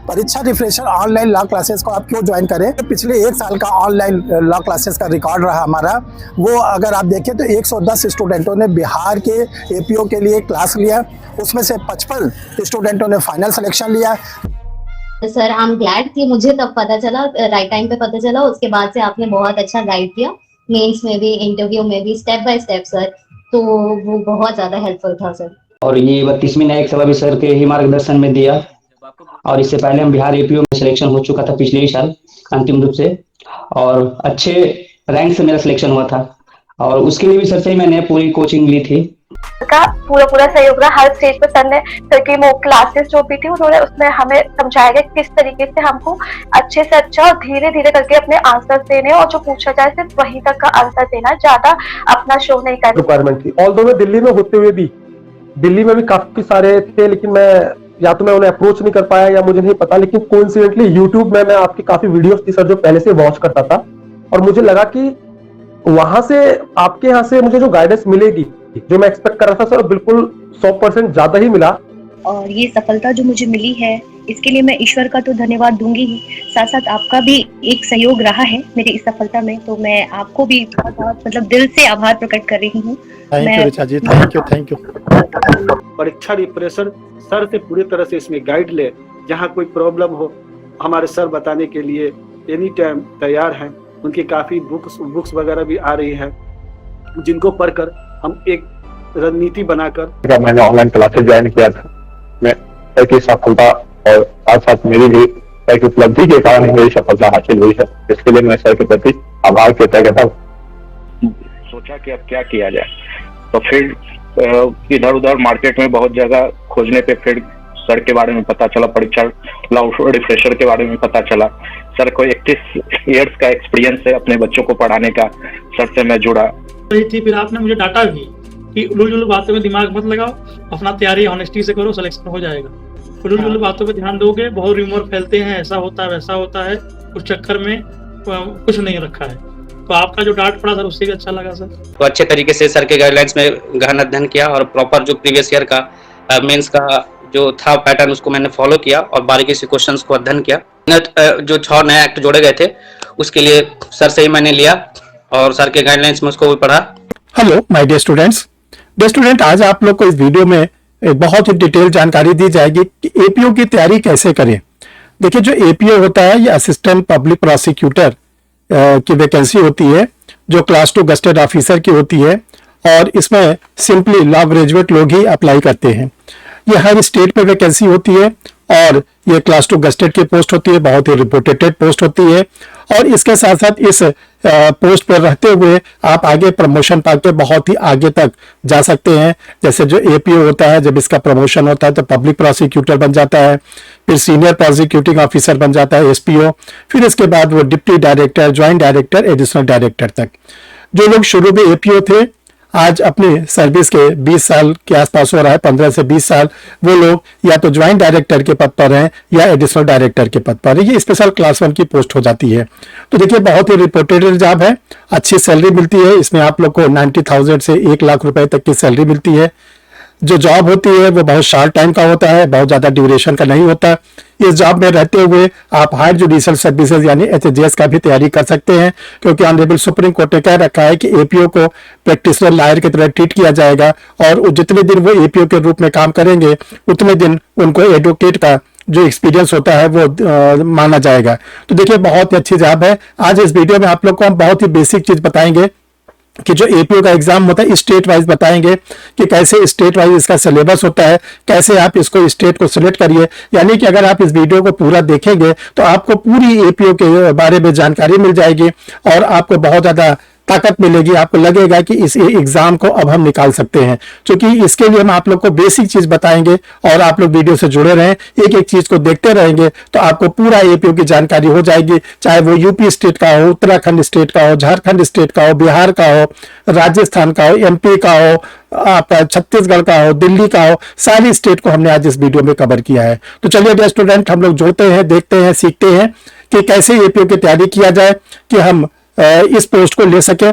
परीक्षा refresher online law classes को आप क्यों ज्वाइन करें। पिछले 1 साल का ऑनलाइन लॉ क्लासेस का रिकॉर्ड रहा हमारा, वो अगर आप देखें तो 110 स्टूडेंटों ने बिहार के एपीओ के लिए क्लास लिया, उसमें से 55 स्टूडेंटों ने फाइनल सिलेक्शन लिया। सर आई एम ग्लैड कि मुझे तब पता चला, राइट टाइम पे पता चला। उसके बाद से आपने बहुत अच्छा गाइड किया, मेंस में भी, इंटरव्यू में भी, स्टेप बाय स्टेप सर, तो वो बहुत ज्यादा हेल्पफुल था सर। और ये 32वीं न्यायिक सभा भी सर के ही मार्गदर्शन में दिया, और इससे पहले हम बिहार एपीओ में सिलेक्शन हो चुका था पिछले ही साल अंतिम रूप से, और अच्छे रैंक से मेरा सिलेक्शन हुआ था, और उसके लिए भी सर से ही मैंने पूरी कोचिंग ली थी। का पूरा सहयोग रहा हर स्टेज पर। सर ने सर की वो क्लासेस जो भी थी उन्होंने उसमें हमें समझाया गया किस तरीके से हमको अच्छे से अच्छा और धीरे धीरे करके अपने आंसर देने, और जो पूछा जाए सिर्फ वही तक का आंसर देना, ज्यादा अपना शो नहीं करना। रिक्वायरमेंट थी। ऑल्दो मैं दिल्ली में होते हुए भी, दिल्ली में भी काफी सारे थे, लेकिन मैं उन्हें अप्रोच नहीं कर पाया या मुझे नहीं पता, लेकिन कोइंसिडेंटली यूट्यूब में मैं आपकी काफी वीडियोस थी सर जो पहले से वॉच करता था, और मुझे लगा कि वहां से आपके यहाँ से मुझे जो गाइडेंस मिलेगी, जो मैं एक्सपेक्ट कर रहा था सर, बिल्कुल 100% ज्यादा ही मिला। और ये सफलता जो मुझे मिली है इसके लिए मैं ईश्वर का तो धन्यवाद दूंगी ही, साथ साथ आपका भी एक सहयोग रहा है मेरी इस सफलता में, तो मैं आपको भी बहुत मतलब दिल से आभार प्रकट कर रही हूँ। Thank you Richa ji, thank you. Pariksha refresher sir से पूरी तरह से इसमें गाइड ले, जहाँ कोई प्रॉब्लम हो हमारे सर बताने के लिए एनी टाइम तैयार हैं। उनकी काफी बुक्स वगैरह भी आ रही है, जिनको पढ़कर हम एक रणनीति बनाकर। मैंने ऑनलाइन क्लासेस ज्वाइन किया था, मैं सर की सफलता और साथ साथ मेरी भी सर की उपलब्धि के कारण मेरी सफलता हासिल हुई है, इसके लिए मैं सर के प्रति आभार व्यक्त करता हूँ। सोचा कि अब क्या किया जाए, तो फिर इधर उधर मार्केट में बहुत जगह खोजने पे फिर सर के बारे में पता चला, परीक्षा लॉ रिफ्रेशर के बारे में पता चला। सर को 31 ईयर्स का एक्सपीरियंस है अपने बच्चों को पढ़ाने का, सर से मैं जुड़ा। फिर आपने मुझे डांटा भी कि उलझुल बातों में दिमाग मत लगाओ, अपना तैयारी ऑनेस्टी से करो, सिलेक्शन हो जाएगा। उलझुल बातों पे ध्यान दोगे, बहुत रूमर फैलते हैं, ऐसा होता है वैसा होता है, उस चक्कर में कुछ नहीं रखा है। तो आपका जो डांट पड़ा सर उससे भी अच्छा लगा सर। तो अच्छे तरीके से सर के गाइडलाइंस में गहन अध्ययन किया, और प्रॉपर जो प्रीवियस ईयर का मेंस का जो था पैटर्न उसको मैंने फॉलो किया, और बारीकी से क्वेश्चंस को अध्ययन किया। जो 6 नए एक्ट जोड़े गए थे उसके लिए सर से ही मैंने लिया, और सर के गाइडलाइंस में उसको भी पढ़ा। हेलो माय डियर स्टूडेंट्स, आज आप लोग को इस वीडियो में एक बहुत ही डिटेल जानकारी दी जाएगी कि एपीओ की तैयारी कैसे करें। देखिए, जो एपीओ होता है ये असिस्टेंट पब्लिक प्रोसिक्यूटर की वैकेंसी होती है, जो क्लास 2 गस्टेड ऑफिसर की होती है, और इसमें सिंपली लॉ ग्रेजुएट लोग ही अप्लाई करते हैं। ये हर स्टेट पे वैकेंसी होती है, और ये क्लास 2 गस्टेड की पोस्ट होती है, बहुत ही रिपोर्टेड पोस्ट होती है, और इसके साथ साथ इस पोस्ट पर रहते हुए आप आगे प्रमोशन पाके बहुत ही आगे तक जा सकते हैं। जैसे जो एपीओ होता है, जब इसका प्रमोशन होता है तो पब्लिक प्रोसिक्यूटर बन जाता है, फिर सीनियर प्रोसिक्यूटिंग ऑफिसर बन जाता है एसपीओ, फिर इसके बाद वो deputy director, joint director, additional director तक। जो लोग शुरू में एपीओ थे, आज अपनी सर्विस के 20 साल के आसपास हो रहा है, 15 से 20 साल, वो लोग या तो ज्वाइंट डायरेक्टर के पद पर हैं या एडिशनल डायरेक्टर के पद पर है। ये स्पेशल क्लास 1 की पोस्ट हो जाती है। तो देखिए, बहुत ही रिपोर्टेड जॉब है, अच्छी सैलरी मिलती है। इसमें आप लोग को 90,000 से 1 लाख रुपए तक की सैलरी मिलती है। जो जॉब होती है वो बहुत शॉर्ट टाइम का होता है, बहुत ज्यादा ड्यूरेशन का नहीं होता। इस जॉब में रहते हुए आप हायर जुडिशियल सर्विसेज यानी एचजेएस का भी तैयारी कर सकते हैं, क्योंकि ऑनरेबल सुप्रीम कोर्ट ने कह रखा है कि एपीओ को प्रैक्टिशनर लॉयर की तरह ट्रीट किया जाएगा, और जितने दिन वो एपीओ के रूप में काम करेंगे उतने दिन उनको एडवोकेट का जो एक्सपीरियंस होता है वो माना जाएगा। तो देखिए, बहुत ही अच्छी जॉब है। आज इस वीडियो में आप लोग को हम बहुत ही बेसिक चीज बताएंगे कि जो एपीओ का एग्जाम होता है स्टेट वाइज बताएंगे कि कैसे स्टेट वाइज इसका सिलेबस होता है, कैसे आप इसको स्टेट को सिलेक्ट करिए। यानी कि अगर आप इस वीडियो को पूरा देखेंगे तो आपको पूरी एपीओ के बारे में जानकारी मिल जाएगी, और आपको बहुत ज्यादा ताकत मिलेगी। आपको लगेगा कि इस एग्जाम को अब हम निकाल सकते हैं, क्योंकि इसके लिए हम आप लोग को बेसिक चीज बताएंगे, और आप लोग वीडियो से जुड़े रहें, एक एक चीज को देखते रहेंगे तो आपको पूरा एपीओ की जानकारी हो जाएगी। चाहे वो यूपी स्टेट का हो, उत्तराखंड स्टेट का हो, झारखंड स्टेट का हो, बिहार का हो, राजस्थान का हो, एमपी का हो, आपका छत्तीसगढ़ का हो, दिल्ली का हो, सारी स्टेट को हमने आज इस वीडियो में कवर किया है। तो चलिए डियर स्टूडेंट, हम लोग जुड़ते हैं, देखते हैं, सीखते हैं कि कैसे एपीओ की तैयारी किया जाए कि हम इस पोस्ट को ले सके।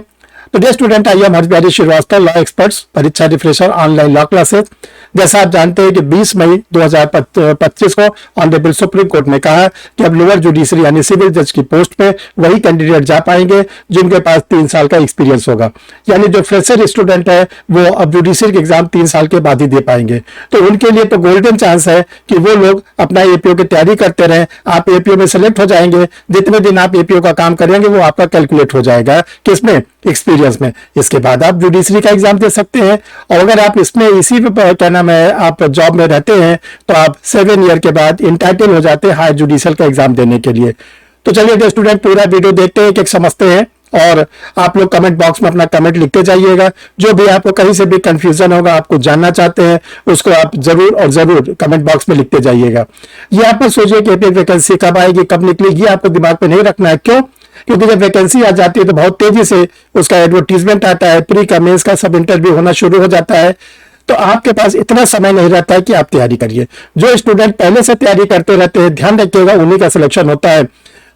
तो dear student, I am Harsh Srivastava, law experts, Pariksha refresher online law classes. जैसा आप जानते हैं कि 20 मई 2025 को ऑनरेबल सुप्रीम कोर्ट ने कहा कि अब लोअर जुडिशरी यानी सिविल जज की पोस्ट पे वही कैंडिडेट जा पाएंगे जिनके पास 3 साल का एक्सपीरियंस होगा। यानी जो फ्रेशर स्टूडेंट है वो अब जुडिशरी एग्जाम 3 साल के बाद ही दे पाएंगे। तो उनके लिए तो गोल्डन चांस है कि वो लोग अपना एपीओ की तैयारी करते रहें। आप एपीओ में सेलेक्ट हो जाएंगे, जितने दिन आप एपीओ का काम करेंगे वो आपका कैलकुलेट हो जाएगा किसमें, एक्सपीरियंस में। इसके बाद आप जुडिशरी का एग्जाम दे सकते हैं। और अगर आप इसमें इसी पे क्या नाम है आप जॉब में रहते हैं तो आप 7 ईयर के बाद इंटाइटल हो जाते हैं हायर जुडिशल का एग्जाम देने के लिए। तो चलिए स्टूडेंट, पूरा वीडियो देखते हैं, एक समझते हैं, और आप लोग कमेंट बॉक्स में अपना कमेंट लिखते जाइएगा। जो भी आपको कहीं से भी कंफ्यूजन होगा, आपको जानना चाहते हैं, उसको आप जरूर और जरूर कमेंट बॉक्स में लिखते जाइएगा। ये आप सोचिए कि वैकेंसी कब आएगी, कब निकलेगी, आपको दिमाग पे नहीं रखना है। क्यों? क्योंकि जब वैकेंसी आ जाती है तो बहुत तेजी से उसका एडवर्टीजमेंट आता है, प्री का मेंस का सब इंटरव्यू होना शुरू हो जाता है। तो आपके पास इतना समय नहीं रहता है कि आप तैयारी करिए। जो स्टूडेंट पहले से तैयारी करते रहते हैं, ध्यान रखिएगा, उन्हीं का सिलेक्शन होता है।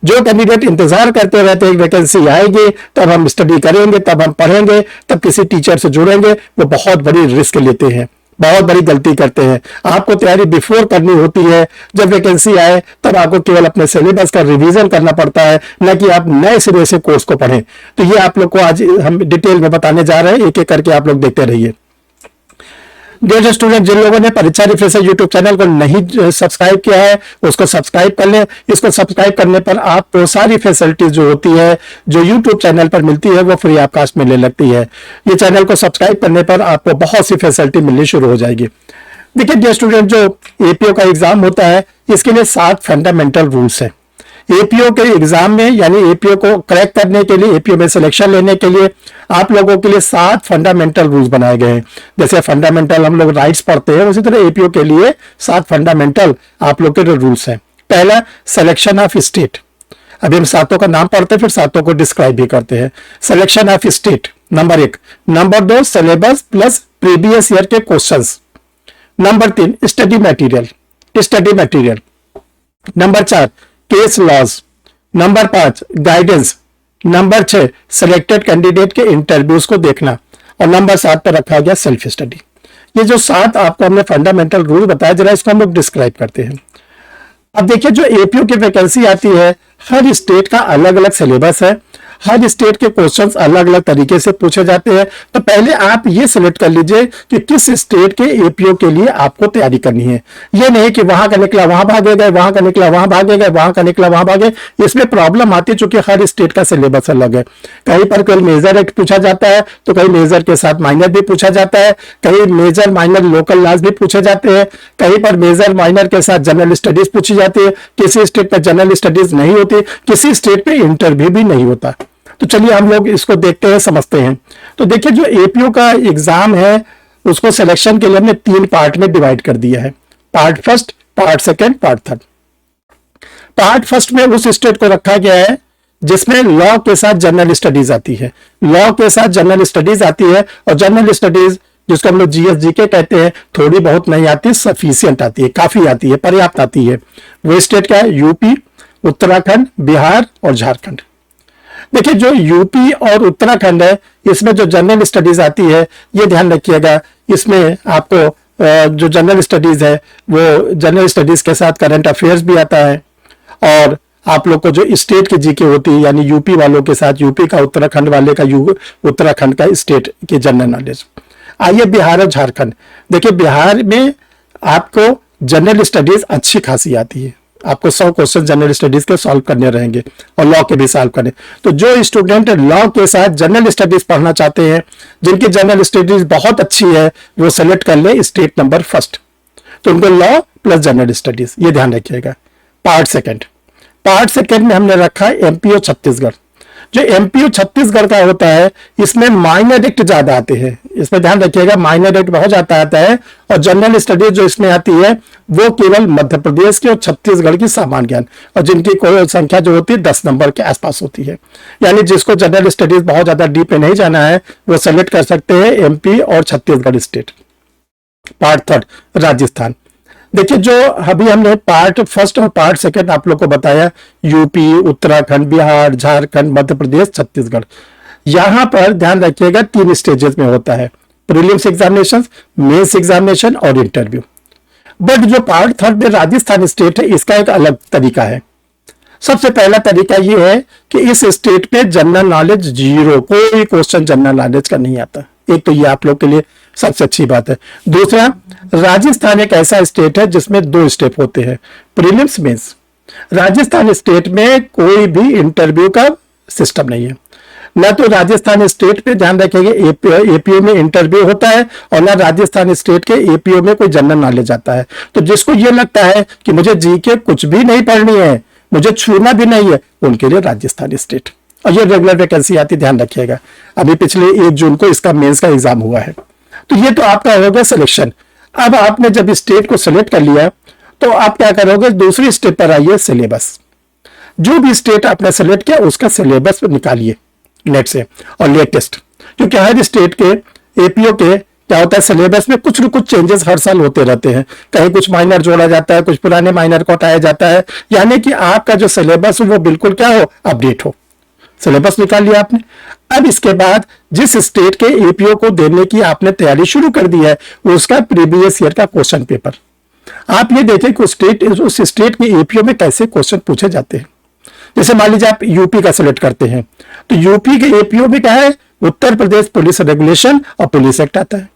जो कैंडिडेट इंतजार करते रहते हैं वैकेंसी आएगी तब हम स्टडी करेंगे, तब हम पढ़ेंगे, तब किसी टीचर से जुड़ेंगे, वो बहुत बड़ी रिस्क लेते हैं, बहुत बड़ी गलती करते हैं। आपको तैयारी बिफोर करनी होती है। जब वैकेंसी आए तब आपको केवल अपने सिलेबस का रिवीजन करना पड़ता है, न कि आप नए सिरे से कोर्स को पढ़ें। तो ये आप लोग को आज हम डिटेल में बताने जा रहे हैं, एक एक करके आप लोग देखते रहिए। डियर स्टूडेंट, जिन लोगों ने परीक्षा रिफ्रेशर यूट्यूब चैनल को नहीं सब्सक्राइब किया है उसको सब्सक्राइब कर लें। इसको सब्सक्राइब करने पर आपको सारी फैसिलिटीज जो होती है, जो यूट्यूब चैनल पर मिलती है, वो फ्री ऑफ कास्ट मिलने लगती है। ये चैनल को सब्सक्राइब करने पर आपको बहुत सी फैसिलिटी मिलनी शुरू हो जाएगी। देखिए डियर स्टूडेंट, जो एपीओ का एग्जाम होता है इसके लिए 7 फंडामेंटल रूल्स है। एपीओ के एग्जाम में यानी एपीओ को क्रैक करने के लिए, एपीओ में सिलेक्शन लेने के लिए आप लोगों के लिए 7 फंडामेंटल रूल्स बनाए गए हैं। जैसे फंडामेंटल हम लोग राइट्स पढ़ते हैं, उसी तरह एपीओ के लिए 7 फंडामेंटल आप लोग के रूल्स हैं। पहला, सिलेक्शन ऑफ स्टेट। अभी हम 7 का नाम पढ़ते हैं, फिर 7 को डिस्क्राइब भी करते हैं। Selection of state number 1। Number 2, syllabus plus previous year के questions. Number 3, study material. Number 4, case laws. Number 5, guidance. Number 6, selected candidate के इंटरव्यूज को देखना। और नंबर 7 पर रखा गया सेल्फ स्टडी। ये जो 7 आपको हमने फंडामेंटल रूल बताया, जरा इसको हम लोग डिस्क्राइब करते हैं। अब देखिए, जो एपीओ की वैकेंसी आती है, हर स्टेट का अलग अलग सिलेबस है, हर स्टेट के क्वेश्चंस अलग अलग तरीके से पूछे जाते हैं। तो पहले आप ये सिलेक्ट कर लीजिए कि किस स्टेट के एपीओ के लिए आपको तैयारी करनी है। ये नहीं कि वहां का निकला वहां भागे गए, वहां का निकला वहां भागे गए, वहां का निकला वहां भागे। इसमें प्रॉब्लम आती है चूंकि हर स्टेट का सिलेबस अलग है। कहीं पर कोई मेजर एक्ट पूछा जाता है तो कहीं मेजर के साथ माइनर भी पूछा जाता है, कहीं मेजर माइनर लोकल लॉज भी पूछे जाते हैं, कहीं पर मेजर माइनर के साथ जनरल स्टडीज पूछी जाती है। किसी स्टेट में जनरल स्टडीज नहीं होती, किसी स्टेट में इंटरव्यू भी नहीं होता। तो चलिए हम लोग इसको देखते हैं, समझते हैं। तो देखिए, जो एपीओ का एग्जाम है उसको सिलेक्शन के लिए हमने 3 पार्ट में डिवाइड कर दिया है। Part first, part second, part third. Part first में उस स्टेट को रखा गया है जिसमें लॉ के साथ जनरल स्टडीज आती है। लॉ के साथ जनरल स्टडीज आती है, और जनरल स्टडीज जिसको हम लोग जीएस जीके कहते हैं, थोड़ी बहुत नहीं आती, सफिशियंट आती है, काफी आती है, पर्याप्त आती है। वो स्टेट क्या है? यूपी, उत्तराखंड, बिहार और झारखंड। देखिए, जो यूपी और उत्तराखंड है इसमें जो जनरल स्टडीज आती है, ये ध्यान रखिएगा, इसमें आपको जो जनरल स्टडीज है वो जनरल स्टडीज के साथ करंट अफेयर्स भी आता है। और आप लोग को जो स्टेट की जीके होती है, यानी यूपी वालों के साथ यूपी का, उत्तराखंड वाले का उत्तराखंड का स्टेट की जनरल नॉलेज। आइए बिहार और झारखंड। देखिए, बिहार में आपको जनरल स्टडीज अच्छी खासी आती है, आपको 100 क्वेश्चन जनरल स्टडीज के सॉल्व करने रहेंगे और लॉ के भी सॉल्व करने। तो जो स्टूडेंट लॉ के साथ जनरल स्टडीज पढ़ना चाहते हैं, जिनकी जनरल स्टडीज बहुत अच्छी है, वो सेलेक्ट कर ले स्टेट नंबर फर्स्ट। तो उनको लॉ प्लस जनरल स्टडीज, ये ध्यान रखिएगा। पार्ट सेकंड में हमने रखा है एमपी और छत्तीसगढ़। जो एमपी और छत्तीसगढ़ का होता है इसमें माइनर एक्ट ज्यादा आते हैं, इसमें ध्यान रखिएगा, माइनर एक्ट बहुत ज्यादा आता है। और जनरल स्टडीज जो इसमें आती है वो केवल मध्य प्रदेश की और छत्तीसगढ़ की सामान्य ज्ञान, और जिनकी कोई संख्या जो होती है 10 नंबर के आसपास होती है। यानी जिसको जनरल स्टडीज बहुत ज्यादा डीप में नहीं जाना है वो सेलेक्ट कर सकते हैं एमपी और Chhattisgarh state. Part third, Rajasthan. देखिए, जो अभी हमने पार्ट फर्स्ट और पार्ट सेकंड आप लोग को बताया, यूपी, उत्तराखंड, बिहार, झारखंड, मध्य प्रदेश, छत्तीसगढ़, यहां पर ध्यान रखिएगा 3 स्टेजेस में होता है, प्रीलिम्स एग्जामिनेशन, मेंस एग्जामिनेशन और इंटरव्यू। बट जो पार्ट 3 में राजस्थान स्टेट है, इसका एक अलग तरीका है। सबसे पहला तरीका यह है कि इस स्टेट में जनरल नॉलेज 0, कोई क्वेश्चन जनरल नॉलेज का नहीं आता। एक तो ये आप लोग के लिए सबसे अच्छी बात है। दूसरा, राजस्थान एक ऐसा स्टेट है जिसमें 2 स्टेप होते हैं, प्रीलिम्स मेंस। राजस्थान स्टेट में कोई भी इंटरव्यू का सिस्टम नहीं है। ना तो राजस्थान स्टेट पे ध्यान रखेंगे एपीओ में इंटरव्यू होता है, और ना राजस्थान स्टेट के एपीओ में कोई जनरल नॉलेज आता है। तो जिसको ये लगता है कि मुझे जीके कुछ भी नहीं पढ़नी है, मुझे छूना भी नहीं है, उनके लिए राजस्थान स्टेट। और ये रेगुलर वैकेंसी आती, ध्यान रखिएगा। अभी पिछले 1 जून को इसका मेंस का एग्जाम हुआ है। तो ये तो आपका होगा सिलेक्शन। अब आपने जब स्टेट को सिलेक्ट कर लिया तो आप क्या करोगे, दूसरी स्टेप पर आइए, सिलेबस। जो भी स्टेट आपने सेलेक्ट किया उसका सिलेबस निकालिए नेट से और लेटेस्ट, क्योंकि हर स्टेट के एपीओ के क्या होता है, सिलेबस में कुछ न कुछ चेंजेस हर साल होते रहते हैं। कहीं कुछ माइनर जोड़ा जाता है, कुछ पुराने माइनर को हटाया जाता है, यानी कि आपका जो सिलेबस हो वो बिल्कुल क्या हो, अपडेट हो। सिलेबस निकाल लिया आपने। अब इसके बाद जिस स्टेट के एपीओ को देने की आपने तैयारी शुरू कर दी है, उसका प्रीवियस ईयर का क्वेश्चन पेपर आप ये देखें कि उस स्टेट के एपीओ में कैसे क्वेश्चन पूछे जाते हैं। जैसे मान लीजिए आप यूपी का सिलेक्ट करते हैं, तो यूपी के एपीओ में क्या है, उत्तर प्रदेश पुलिस रेगुलेशन और पुलिस एक्ट आता है,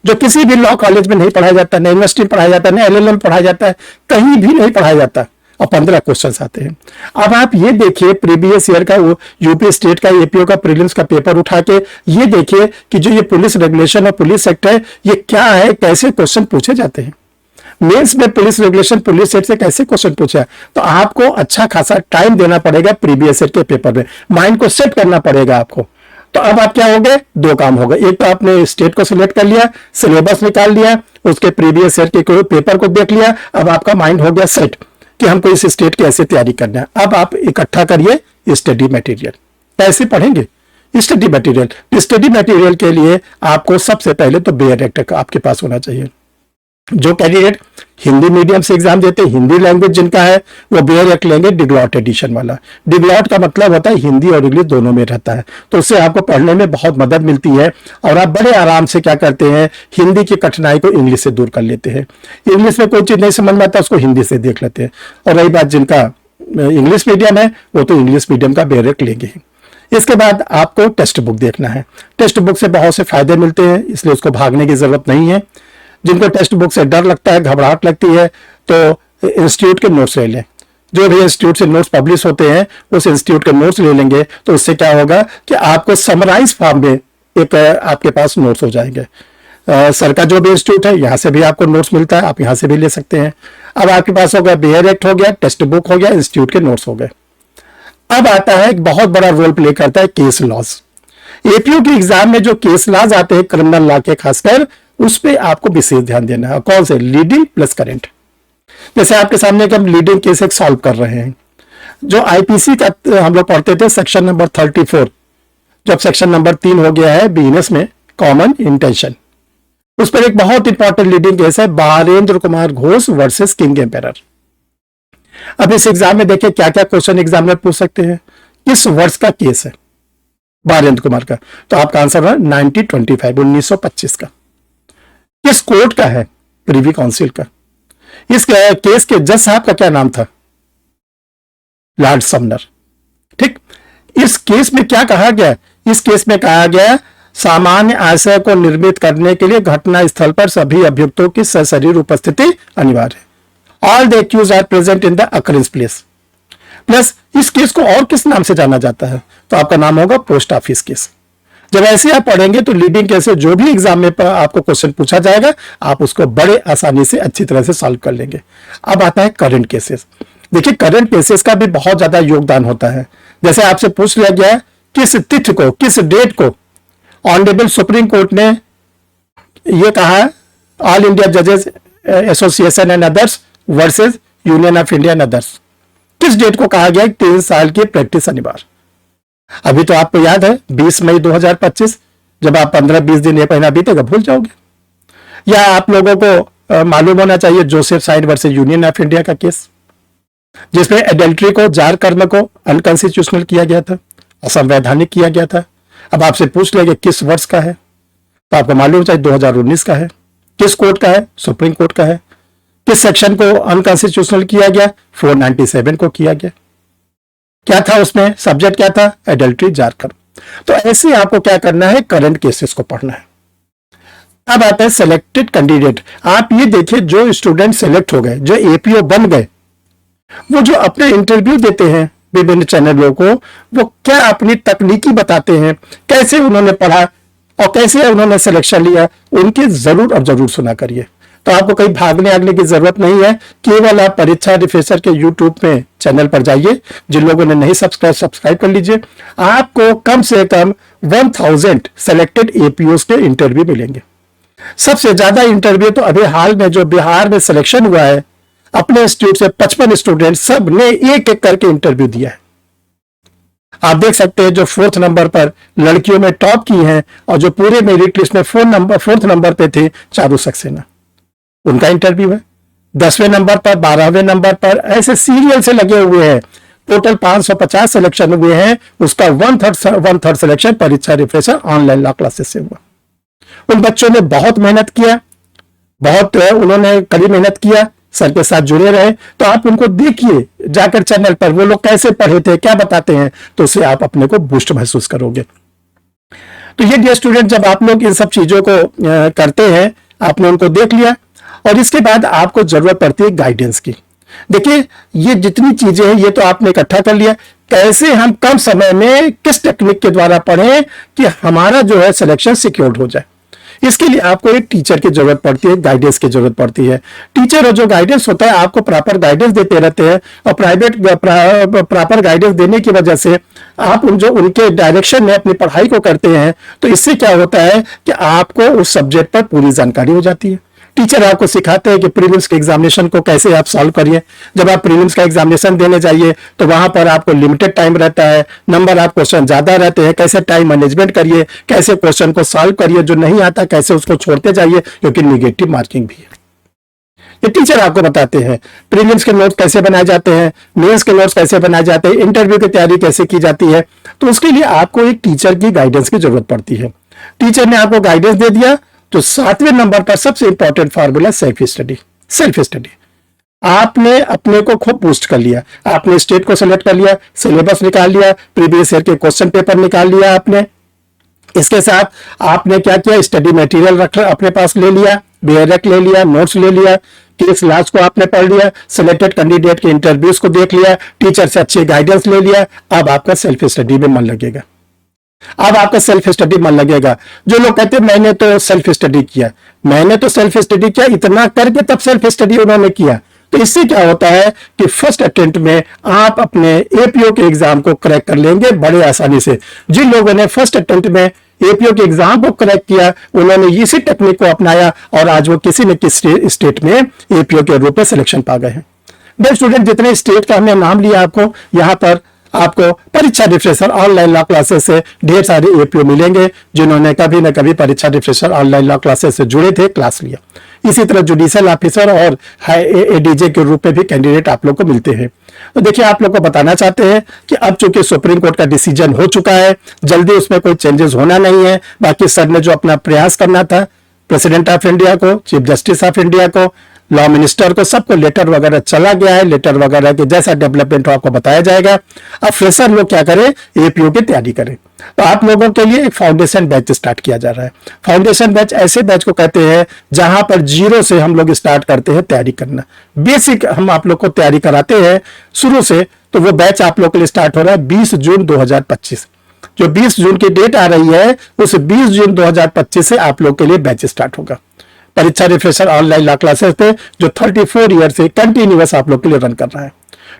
जो किसी भी लॉ कॉलेज में नहीं पढ़ाया जाता, ना यूनिवर्सिटी में पढ़ाया जाता, ना एलएलएम पढ़ाया जाता है, कहीं भी नहीं पढ़ाया जाता, और 15 क्वेश्चंस आते हैं। अब आप ये देखिए प्रीवियस ईयर का वो यूपी स्टेट का एपीओ का प्रीलिम्स का पेपर उठा के ये देखिए कि जो ये पुलिस रेगुलेशन और पुलिस एक्ट है, ये क्या है, कैसे क्वेश्चन पूछे जाते हैं। मेंस में पुलिस रेगुलेशन पुलिस एक्ट से कैसे क्वेश्चन पूछा है, तो आपको अच्छा खासा टाइम देना पड़ेगा प्रीवियस ईयर के पेपर में, माइंड को सेट करना पड़ेगा आपको। तो अब आप क्या हो गए, 2 काम हो गए। एक तो आपने स्टेट को सिलेक्ट कर लिया, सिलेबस निकाल लिया, उसके प्रीवियस ईयर के पेपर को देख लिया, अब आपका माइंड हो गया सेट कि हमको इस स्टेट की ऐसे तैयारी करना है। अब आप इकट्ठा करिए स्टडी मटेरियल। कैसे पढ़ेंगे स्टडी मटेरियल? स्टडी मटेरियल के लिए आपको सबसे पहले तो बेयर एक्ट आपके पास होना चाहिए। जो कैंडिडेट हिंदी मीडियम से एग्जाम देते हैं, हिंदी लैंग्वेज जिनका है, वो बेयर एक्ट लेंगे डिग्लॉट एडिशन वाला। डिग्लॉट का मतलब होता है हिंदी और इंग्लिश दोनों में रहता है, तो उससे आपको पढ़ने में बहुत मदद मिलती है और आप बड़े आराम से क्या करते हैं, हिंदी की कठिनाई को इंग्लिश से दूर कर लेते हैं। इंग्लिश में कोई चीज नहीं समझ में आता, उसको हिंदी से देख लेते हैं। और रही बात जिनका इंग्लिश मीडियम है, वो तो इंग्लिश मीडियम का बेयर एक्ट लेंगे। इसके बाद आपको टेक्स्ट बुक देखना है। टेक्स्ट बुक से बहुत से फायदे मिलते हैं, इसलिए उसको भागने की जरूरत नहीं है। जिनको टेक्स्ट बुक से डर लगता है, घबराहट लगती है, तो इंस्टीट्यूट के नोट्स ले लें। जो भी इंस्टीट्यूट से नोट्स पब्लिश होते हैं, उस इंस्टीट्यूट के नोट्स ले लेंगे, तो उससे क्या होगा कि आपको समराइज फॉर्म में एक आपके पास नोट्स हो जाएंगे। सर का जो भी इंस्टीट्यूट है, यहाँ से भी आपको नोट्स मिलता है, आप यहाँ से भी ले सकते हैं। अब आपके पास हो गया बेयर एक्ट हो गया, टेक्स्ट बुक हो गया, इंस्टीट्यूट के नोट्स हो गए। अब आता है एक बहुत बड़ा रोल प्ले करता है केस लॉज। एपीयू के एग्जाम में जो केस लॉज आते हैं क्रिमिनल लॉ के, खासकर उस पे आपको विशेष ध्यान देना है। कौन से? Leading plus current. जैसे आपके सामने हम लीडिंग केस एक सॉल्व कर रहे हैं, जो आईपीसी का हम लोग पढ़ते थे सेक्शन नंबर 34, जब सेक्शन नंबर 3 हो गया है बीएनएस में, कॉमन इंटेंशन, उस पर एक बहुत इंपॉर्टेंट लीडिंग केस है Barendra Kumar Ghosh versus king emperor. अब इस एग्जाम में देखिए क्या क्या क्वेश्चन एग्जाम में पूछ सकते हैं। किस वर्ष का केस है बारेंद्र कुमार का? तो आपका आंसर है 1925 का। किस कोर्ट का है? प्रिवी काउंसिल का। इस केस के जज साहब का क्या नाम था? Lord Sumner. ठीक। इस केस में क्या कहा गया? इस केस में कहा गया सामान्य आशय को निर्मित करने के लिए घटना स्थल पर सभी अभियुक्तों की सशरीर उपस्थिति अनिवार्य है। All the accused are present in the occurrence place. Plus इस केस को और किस नाम से जाना जाता है? तो आपका नाम होगा पोस्ट ऑफिस केस। जब ऐसे आप पढ़ेंगे तो लीडिंग केस से जो भी एग्जाम में आपको क्वेश्चन पूछा जाएगा, आप उसको बड़े आसानी से अच्छी तरह से सॉल्व कर लेंगे। अब आता है करंट केसेस। देखिए करंट केसेस का भी बहुत ज्यादा योगदान होता है। जैसे आपसे पूछ लिया गया है किस तिथि को, किस डेट को ऑनरेबल सुप्रीम कोर्ट ने यह कहा, ऑल इंडिया जजेस association and others versus union of India and others, किस डेट को कहा गया 3 साल की प्रैक्टिस अनिवार्य? अभी तो आपको याद है 20 मई 2025, जब आप 15-20 दिन एक महीना बीतेगा भूल जाओगे। या आप लोगों को मालूम होना चाहिए Joseph side versus union of India का केस, जिसमें एडल्ट्री को, जार कर्म को अनकॉन्स्टिट्यूशनल किया गया था, असंवैधानिक किया गया था। अब आपसे पूछ लेंगे किस वर्ष का है, तो आपको मालूम चाहिए 2019 का है। किस कोर्ट का है? सुप्रीम कोर्ट का है। किस सेक्शन को अनकॉन्स्टिट्यूशनल किया गया? 497 को किया गया। क्या था उसमें? सब्जेक्ट क्या था? एडल्ट्री जारकर। तो ऐसे आपको क्या करना है? करंट केसेस को पढ़ना है। अब आता है सेलेक्टेड कैंडिडेट। आप ये देखिए, जो स्टूडेंट सेलेक्ट हो गए, जो एपीओ बन गए, वो जो अपने इंटरव्यू देते हैं विभिन्न चैनलों को, वो क्या अपनी तकनीकी बताते हैं, कैसे उन्होंने पढ़ा और कैसे उन्होंने सिलेक्शन लिया, उनकी जरूर और जरूर सुना करिए। तो आपको कहीं भागने आगने की जरूरत नहीं है। केवल आप परीक्षा रिफ्रेशर के यूट्यूब में चैनल पर जाइए, जिन लोगों ने नहीं सब्सक्राइब कर लीजिए। आपको कम से कम 1000 सेलेक्टेड एपीओस के इंटरव्यू मिलेंगे। सबसे ज्यादा इंटरव्यू तो अभी हाल में जो बिहार में सिलेक्शन हुआ है, अपने इंस्टीट्यूट से 55 स्टूडेंट सब ने एक एक करके इंटरव्यू दिया है। आप देख सकते हैं जो 4th नंबर पर लड़कियों में टॉप की हैं और जो पूरे मेरिट लिस्ट में 4th नंबर पे थे चारू सक्सेना, उनका इंटरव्यू है। 10वें नंबर पर, 12वें नंबर पर, ऐसे सीरियल से लगे हुए हैं। टोटल 550 सिलेक्शन हुए हैं, उसका 1/3 सिलेक्शन परीक्षा रिफ्रेशर ऑनलाइन लॉ क्लासेस से हुआ। उन बच्चों ने बहुत मेहनत किया, बहुत उन्होंने कड़ी मेहनत किया, सर के साथ जुड़े रहे। तो आप उनको देखिए जाकर चैनल पर, वो लोग कैसे पढ़े थे, क्या बताते हैं, तो उससे आप अपने को बूस्ट महसूस करोगे। तो ये डियर स्टूडेंट, जब आप लोग इन सब चीजों को करते हैं, आपने उनको देख लिया, और इसके बाद आपको जरूरत पड़ती है गाइडेंस की। देखिए, ये जितनी चीजें हैं ये तो आपने इकट्ठा कर लिया। कैसे हम कम समय में किस टेक्निक के द्वारा पढ़ें कि हमारा जो है सिलेक्शन सिक्योर्ड हो जाए, इसके लिए आपको एक टीचर की जरूरत पड़ती है, गाइडेंस की जरूरत पड़ती है। टीचर और जो गाइडेंस होता है आपको प्रॉपर गाइडेंस देते रहते हैं, और प्रॉपर गाइडेंस देने की वजह से आप उनके डायरेक्शन में अपनी पढ़ाई को करते हैं। तो इससे क्या होता है कि आपको उस सब्जेक्ट पर पूरी जानकारी हो जाती है। टीचर आपको सिखाते हैं कि प्रीलिम्स के एग्जामिनेशन को कैसे आप सॉल्व करिए। जब आप प्रीलिम्स का एग्जामिनेशन देने जाइए तो वहां पर आपको लिमिटेड टाइम रहता है, नंबर ऑफ क्वेश्चन ज्यादा रहते हैं, कैसे टाइम मैनेजमेंट करिए, कैसे क्वेश्चन को सॉल्व करिए, जो नहीं आता कैसे उसको छोड़ते जाइए, क्योंकि निगेटिव मार्किंग भी है। ये टीचर आपको बताते हैं। प्रीलिम्स के नोट्स कैसे बनाए जाते हैं, मेंस के नोट्स कैसे बनाए जाते हैं, इंटरव्यू की तैयारी कैसे की जाती है। तो उसके लिए आपको एक टीचर की गाइडेंस की जरूरत पड़ती है। टीचर ने आपको गाइडेंस दे दिया, तो 7वें नंबर पर सबसे इंपॉर्टेंट फार्मूला सेल्फ स्टडी। आपने अपने को खूब बूस्ट कर लिया, आपने स्टेट को सेलेक्ट कर लिया, सिलेबस निकाल लिया, प्रीवियस ईयर के क्वेश्चन पेपर निकाल लिया आपने। इसके साथ आपने क्या किया, स्टडी मटेरियल अपने पास ले लिया, बेयरक ले लिया, नोट्स ले लिया, केस लास्ट को आपने पढ़ लिया, सिलेक्टेड कैंडिडेट के इंटरव्यूज को देख लिया, टीचर से अच्छी गाइडेंस ले लिया। अब आपका सेल्फ स्टडी में मन लगेगा। अब आपका सेल्फ स्टडी मन लगेगा। जो लोग कहते हैं मैंने तो सेल्फ स्टडी किया, इतना करके तब सेल्फ स्टडी उन्होंने किया। तो इससे क्या होता है कि फर्स्ट अटेम्प्ट में आप अपने एपीओ के एग्जाम को क्रैक कर लेंगे बड़े आसानी से। जिन लोगों ने फर्स्ट अटेम्प्ट में एपीओ के एग्जाम को क्रैक किया, उन्होंने इसी टेक्निक को अपनाया और आज वो किसी न किसी स्टेट में एपीओ के रूप में सिलेक्शन पा गए हैं। डियर स्टूडेंट, जितने स्टेट का हमने नाम लिया आपको, यहाँ पर आपको परीक्षा रिफ्रेशर ऑनलाइन लॉ क्लासेस से ढेर सारे एपीओ मिलेंगे जिन्होंने कभी न कभी परीक्षा रिफ्रेशर ऑनलाइन लॉ क्लासेस से जुड़े थे, क्लास लिया। इसी तरह जुडिशियल ऑफिसर और एडीजे के रूप में भी कैंडिडेट आप लोग को मिलते हैं। तो देखिए, आप लोग को बताना चाहते हैं कि अब चूंकि सुप्रीम कोर्ट का डिसीजन हो चुका है, जल्दी उसमें कोई चेंजेस होना नहीं है। बाकी सर ने जो अपना प्रयास करना था, प्रेसिडेंट ऑफ इंडिया को, चीफ जस्टिस ऑफ इंडिया को, लॉ मिनिस्टर को, सबको लेटर वगैरह चला गया है। लेटर वगैरह के जैसा डेवलपमेंट हो आपको बताया जाएगा। अब फ्रेशर लोग क्या करें, एपीओ की तैयारी करें। तो आप लोगों के लिए एक फाउंडेशन बैच स्टार्ट किया जा रहा है। फाउंडेशन बैच ऐसे बैच को कहते हैं जहां पर जीरो से हम लोग स्टार्ट करते हैं तैयारी करना। बेसिक हम आप लोग को तैयारी कराते हैं शुरू से। तो वो बैच आप लोग के लिए स्टार्ट हो रहा है 20 जून 2025। जो 20 जून की डेट आ रही है, उस 20 जून 2025 से आप लोग के लिए बैच स्टार्ट होगा परीक्षा रिफ्रेशर ऑनलाइन लॉ क्लासेस पे, जो 34 ईयर से कंटिन्यूअस आप लोग के लिए रन कर रहा है।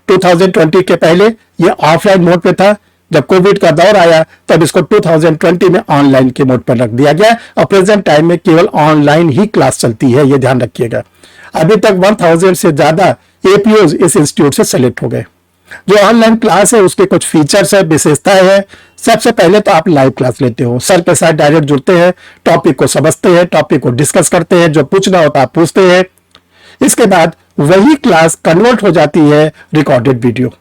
2020 के पहले ये ऑफलाइन मोड पे था। जब कोविड का दौर आया तब इसको 2020 में ऑनलाइन के मोड पर रख दिया गया, और प्रेजेंट टाइम में केवल ऑनलाइन ही क्लास चलती है, ये ध्यान रखिएगा। अभी तक 1000 से ज्यादा एपीओज इस इंस्टीट्यूट से सेलेक्ट हो गए। जो ऑनलाइन क्लास है उसके कुछ फीचर्स है, विशेषताएं है। सबसे पहले तो आप लाइव क्लास लेते हो, सर के साथ डायरेक्ट जुड़ते हैं, टॉपिक को समझते हैं, टॉपिक को डिस्कस करते हैं, जो पूछना होता है आप पूछते हैं। इसके बाद वही क्लास कन्वर्ट हो जाती है रिकॉर्डेड वीडियो।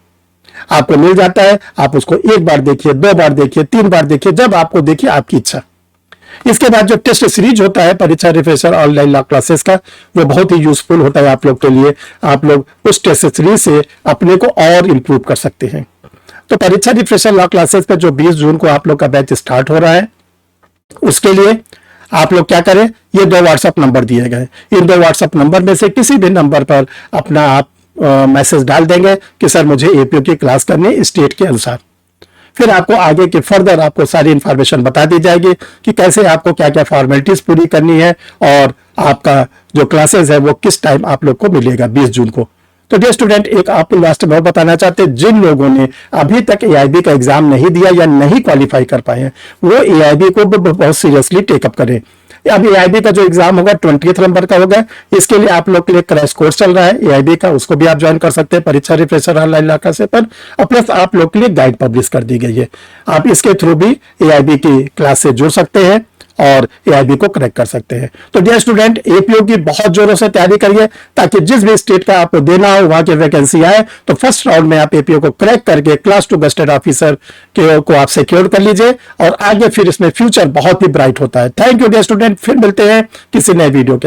आपको मिल जाता है, आप उसको एक बार देखिए, 2 बार देखिए, 3 बार देखिए, जब आपको देखिए आपकी इच्छा। इसके बाद जो टेस्ट सीरीज होता है परीक्षा रिफ्रेशर ऑनलाइन लॉ क्लासेस का, वो बहुत ही यूजफुल होता है आप लोग के लिए। आप लोग उस टेस्ट सीरीज से अपने को और इंप्रूव कर सकते हैं। तो परीक्षा रिफ्रेशर लॉ क्लासेस का जो 20 जून को आप लोग का बैच स्टार्ट हो रहा है, उसके लिए आप लोग क्या करें, ये 2 व्हाट्सएप नंबर दिए गए, इन 2 व्हाट्सएप नंबर में से किसी भी नंबर पर अपना आप मैसेज डाल देंगे कि सर मुझे एपीओ की क्लास करनी है स्टेट के अनुसार। फिर आपको आगे के फर्दर आपको सारी इंफॉर्मेशन बता दी जाएगी कि कैसे आपको क्या क्या फॉर्मेलिटीज पूरी करनी है और आपका जो क्लासेस है वो किस टाइम आप लोग को मिलेगा 20 जून को। तो डियर स्टूडेंट, एक आपको लास्ट में बताना चाहते हैं, जिन लोगों ने अभी तक एआईबी का एग्जाम नहीं दिया या नहीं क्वालिफाई कर पाए हैं, वो एआईबी को बहुत सीरियसली टेकअप करें। अब एआईबी का जो एग्जाम होगा 20 नंबर का होगा, इसके लिए आप लोग के लिए क्रैश कोर्स चल रहा है एआईबी का, उसको भी आप ज्वाइन कर सकते हैं परीक्षा रिफ्रेशर ऑनलाइन लॉ क्लासेस पर। और प्लस आप लोग के लिए गाइड पब्लिश कर दी गई है, आप इसके थ्रू भी एआईबी की क्लास से जुड़ सकते हैं और एआईबी को करेक्ट कर सकते हैं। तो डियर स्टूडेंट, एपीओ की बहुत जोरों से तैयारी करिए ताकि जिस भी स्टेट का आपको देना हो वहां की वैकेंसी आए तो फर्स्ट राउंड में आप एपीओ को क्रैक करके क्लास 2 गस्टेड ऑफिसर को आप सिक्योर कर लीजिए और आगे फिर इसमें फ्यूचर बहुत ही ब्राइट होता है। थैंक यू डियर स्टूडेंट, फिर मिलते हैं किसी नए वीडियो के साथ।